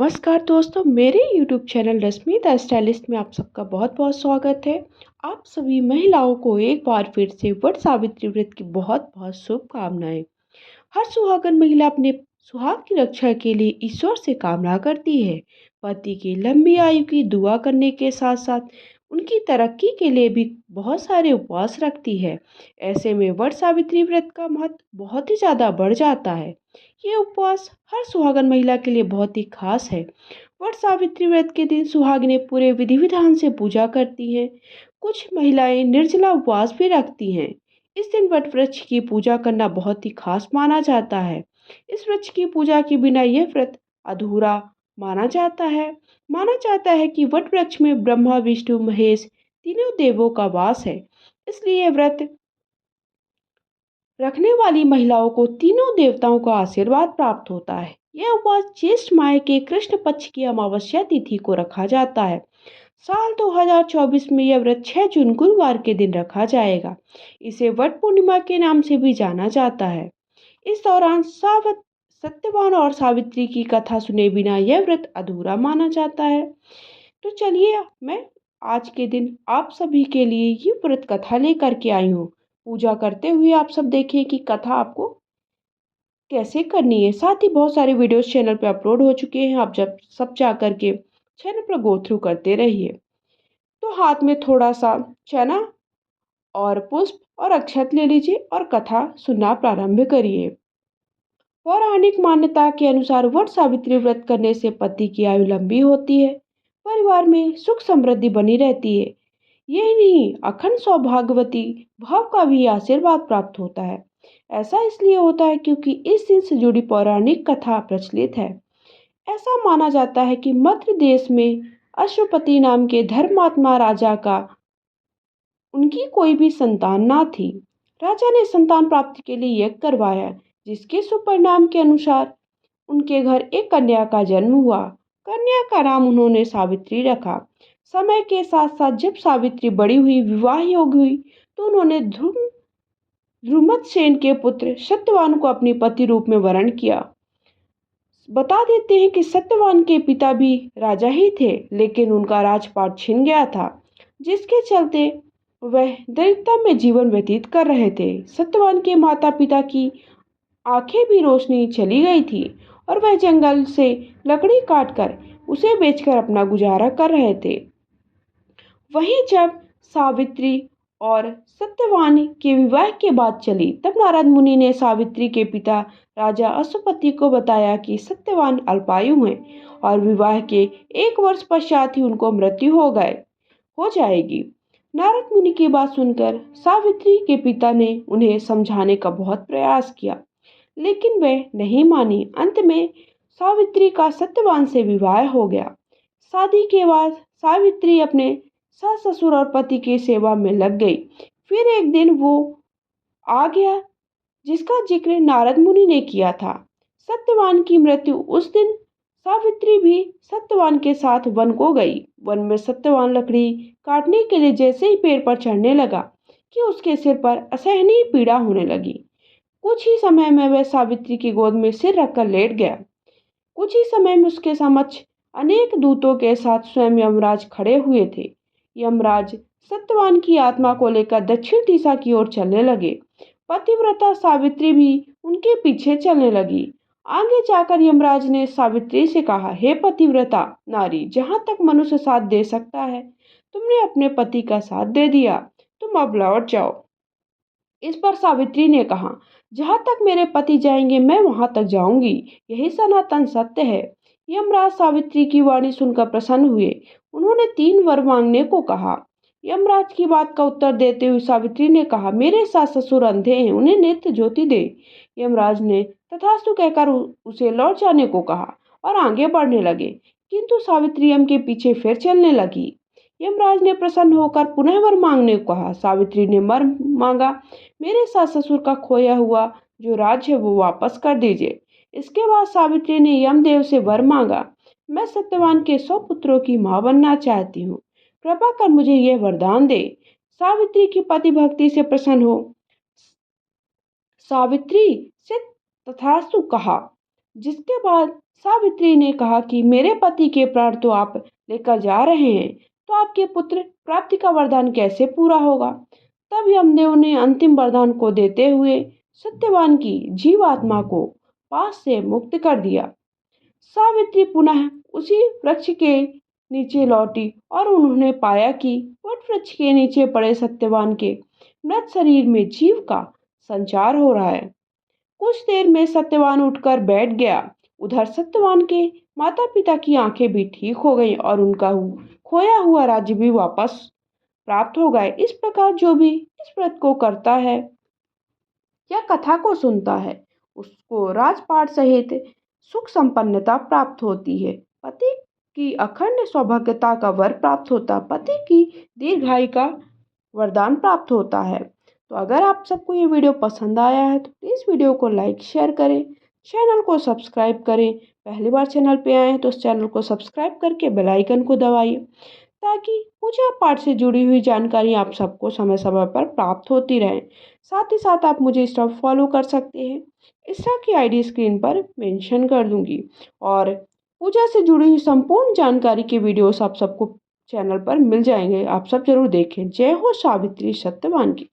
नमस्कार दोस्तों, मेरे YouTube channel Rashmi the stylist में आप सबका बहुत बहुत स्वागत है। आप सभी महिलाओं को एक बार फिर से वट सावित्री व्रत की बहुत बहुत शुभकामनाएं। हर सुहागन महिला अपने सुहाग की रक्षा के लिए ईश्वर से कामना करती है। पति की लंबी आयु की दुआ करने के साथ साथ उनकी तरक्की के लिए भी बहुत सारे उपवास रखती है। ऐसे में वट सावित्री व्रत का महत्व बहुत ही ज़्यादा बढ़ जाता है। ये उपवास हर सुहागन महिला के लिए बहुत ही खास है। वट सावित्री व्रत के दिन सुहागिनें पूरे विधि विधान से पूजा करती हैं। कुछ महिलाएं निर्जला उपवास भी रखती हैं। इस दिन वट वृक्ष की पूजा करना बहुत ही खास माना जाता है। इस वृक्ष की पूजा के बिना यह व्रत अधूरा माना जाता है। माना जाता है कि वट वृक्ष में ब्रह्मा विष्णु महेश तीनों देवों का वास है। इसलिए व्रत रखने वाली महिलाओं को तीनों देवताओं का आशीर्वाद प्राप्त होता है। यह उपवास ज्येष्ठ माह के कृष्ण पक्ष की अमावस्या तिथि को रखा जाता है। साल 2024 में यह व्रत 6 जून गुरुवार के दिन रखा जाएगा। इसे वट पूर्णिमा के नाम से भी जाना जाता है। इस दौरान सत्यवान और सावित्री की कथा सुने बिना यह व्रत अधूरा माना जाता है। तो चलिए मैं आज के दिन आप सभी के लिए ये व्रत कथा लेकर के आई हूँ। पूजा करते हुए आप सब देखिए कि कथा आपको कैसे करनी है। साथ ही बहुत सारे वीडियोस चैनल पे अपलोड हो चुके हैं, आप जब सब जा करके चैनल पर गो थ्रू करते रहिए। तो हाथ में थोड़ा सा चना और पुष्प और अक्षत ले लीजिए और कथा सुनना प्रारंभ करिए। पौराणिक मान्यता के अनुसार वट सावित्री व्रत करने से पति की आयु लंबी होती है, परिवार में सुख समृद्धि बनी रहती है। यही नहीं, अखंड सौभाग्यवती भाव का भी आशीर्वाद प्राप्त होता है। ऐसा इसलिए होता है क्योंकि इस दिन से जुड़ी पौराणिक कथा प्रचलित है। ऐसा माना जाता है कि मध्य देश में अश्वपति नाम के धर्मात्मा राजा का उनकी कोई भी संतान ना थी। राजा ने संतान प्राप्ति के लिए यज्ञ करवाया, जिसके सुपरिणाम के अनुसार उनके घर एक कन्या का जन्म हुआ। कन्या का नाम उन्होंने सावित्री रखा। समय के साथ साथ जब सावित्री बड़ी हुई, विवाह योग्य हुई, तो उन्होंने ध्रुमत के पुत्र सत्यवान को अपने पति रूप में वरण किया। बता देते हैं कि सत्यवान के पिता भी राजा ही थे, लेकिन उनका राजपाट छिन गया था, जिसके चलते वह दरिद्रता में जीवन व्यतीत कर रहे थे। सत्यवान के माता पिता की आंखें भी रोशनी चली गई थी और वह जंगल से लकड़ी काटकर उसे बेचकर अपना गुजारा कर रहे थे। वहीं जब सावित्री और सत्यवान के विवाह के बात चली, तब नारद मुनि ने सावित्री के पिता राजा अश्वपति को बताया कि सत्यवान अल्पायु हैं और विवाह के 1 वर्ष पश्चात ही उनको मृत्यु हो जाएगी। नारद मुनि की बात सुनकर सावित्री के पिता ने उन्हें समझाने का बहुत प्रयास किया, लेकिन वे नहीं मानी। अंत में सावित्री का सत्यवान से विवाह हो गया। शादी के बाद सावित्री अपने सास ससुर और पति की सेवा में लग गई। फिर एक दिन वो आ गया जिसका जिक्र नारद मुनि ने किया था, सत्यवान की मृत्यु। उस दिन सावित्री भी सत्यवान के साथ वन को गई। वन में सत्यवान लकड़ी काटने के लिए जैसे ही पेड़ पर चढ़ने लगा कि उसके सिर पर असहनीय पीड़ा होने लगी। कुछ ही समय में वह सावित्री की गोद में सिर रखकर लेट गया। कुछ ही समय में उसके समक्ष अनेक दूतों के साथ स्वयं यमराज खड़े हुए थे। यमराज सत्यवान की आत्मा को लेकर दक्षिण दिशा की ओर चलने लगे। पतिव्रता सावित्री भी उनके पीछे चलने लगी। आगे जाकर यमराज ने सावित्री से कहा, हे पतिव्रता नारी, जहाँ तक मनुष्य साथ दे सकता है, तुमने अपने पति का साथ दे दिया, तुम अब लौट जाओ। इस पर सावित्री ने कहा, जहाँ तक मेरे पति जाएंगे मैं वहां तक जाऊंगी, यही सनातन सत्य है। यमराज सावित्री की वाणी सुनकर प्रसन्न हुए। उन्होंने 3 वर मांगने को कहा। यमराज की बात का उत्तर देते हुए सावित्री ने कहा, मेरे सास ससुर अंधे हैं, उन्हें नेत्र ज्योति दे। यमराज ने तथास्तु कहकर उसे लौट जाने को कहा और आगे बढ़ने लगे, किंतु सावित्री यम के पीछे फिर चलने लगी। यमराज ने प्रसन्न होकर पुनः वर मांगने को कहा। सावित्री ने वर मांगा, मेरे सास ससुर का खोया हुआ जो राज्य है वो वापस कर दीजिए। इसके बाद सावित्री ने यमदेव से वर मांगा, मैं सत्यवान के 100 पुत्रों की मां बनना चाहती हूँ, कृपा कर मुझे यह वरदान दे। सावित्री की पति भक्ति से प्रसन्न हो सावित्री से तथास्तु कहा, जिसके बाद सावित्री ने कहा कि मेरे पति के प्राण तो आप लेकर जा रहे हैं, तो आपके पुत्र प्राप्ति का वरदान कैसे पूरा होगा। तब यमदेव ने अंतिम वरदान को देते हुए सत्यवान की जीवात्मा को पास से मुक्त कर दिया। सावित्री पुनः उसी वृक्ष के नीचे लौटी और उन्होंने पाया कि वट वृक्ष के नीचे पड़े सत्यवान के मृत शरीर में जीव का संचार हो रहा है। कुछ देर में सत्यवान उठकर बैठ गया। उधर सत्यवान के माता पिता की आंखें भी ठीक हो गईं और उनका खोया हुआ राज्य भी वापस प्राप्त हो गए। इस प्रकार जो भी इस व्रत को करता है या कथा को सुनता है, उसको राजपाट सहित सुख संपन्नता प्राप्त होती है। पति की अखंड सौभाग्यता का वर प्राप्त होता, पति की दीर्घायु का वरदान प्राप्त होता है। तो अगर आप सबको ये वीडियो पसंद आया है तो प्लीज़ वीडियो को लाइक शेयर करें, चैनल को सब्सक्राइब करें। पहली बार चैनल पे आए हैं तो इस चैनल को सब्सक्राइब करके बेल आइकन को दबाइए, ताकि पूजा पाठ से जुड़ी हुई जानकारी आप सबको समय समय पर प्राप्त होती रहे। साथ ही साथ आप मुझे इंस्टा फॉलो कर सकते हैं, इंस्टा की आईडी स्क्रीन पर मेंशन कर दूंगी। और पूजा से जुड़ी हुई संपूर्ण जानकारी के वीडियोस आप सबको चैनल पर मिल जाएंगे। आप सब जरूर देखें। जय हो सावित्री सत्यवान की।